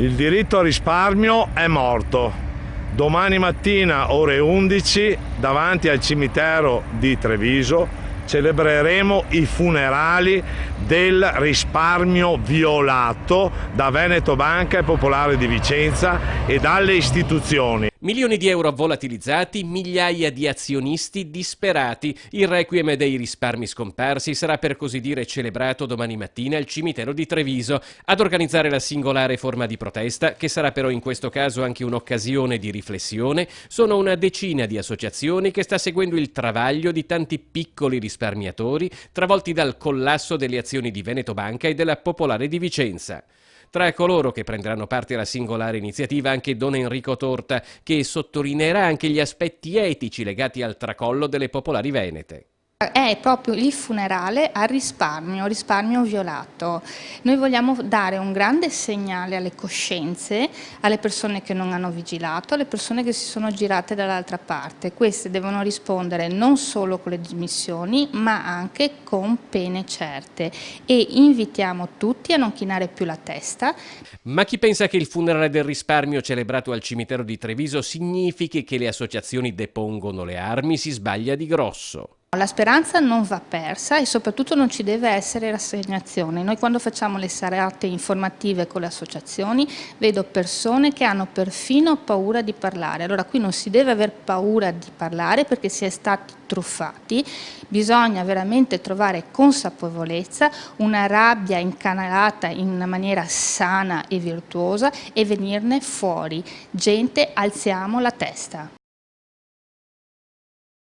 Il diritto al risparmio è morto. Domani mattina ore 11 davanti al cimitero di Treviso celebreremo i funerali del risparmio violato da Veneto Banca e Popolare di Vicenza e dalle istituzioni. Milioni di euro volatilizzati, migliaia di azionisti disperati. Il requiem dei risparmi scomparsi sarà per così dire celebrato domani mattina al cimitero di Treviso. Ad organizzare la singolare forma di protesta, che sarà però in questo caso anche un'occasione di riflessione, sono una decina di associazioni che sta seguendo il travaglio di tanti piccoli risparmiatori travolti dal collasso delle azioni di Veneto Banca e della Popolare di Vicenza. Tra coloro che prenderanno parte alla singolare iniziativa anche Don Enrico Torta, che sottolineerà anche gli aspetti etici legati al tracollo delle popolari venete. È proprio il funerale al risparmio violato. Noi vogliamo dare un grande segnale alle coscienze, alle persone che non hanno vigilato, alle persone che si sono girate dall'altra parte. Queste devono rispondere non solo con le dimissioni, ma anche con pene certe. E invitiamo tutti a non chinare più la testa. Ma chi pensa che il funerale del risparmio celebrato al cimitero di Treviso significhi che le associazioni depongono le armi si sbaglia di grosso. La speranza non va persa e soprattutto non ci deve essere rassegnazione. Noi quando facciamo le serate informative con le associazioni vedo persone che hanno perfino paura di parlare. Allora qui non si deve aver paura di parlare perché si è stati truffati, bisogna veramente trovare consapevolezza, una rabbia incanalata in una maniera sana e virtuosa e venirne fuori. Gente, alziamo la testa.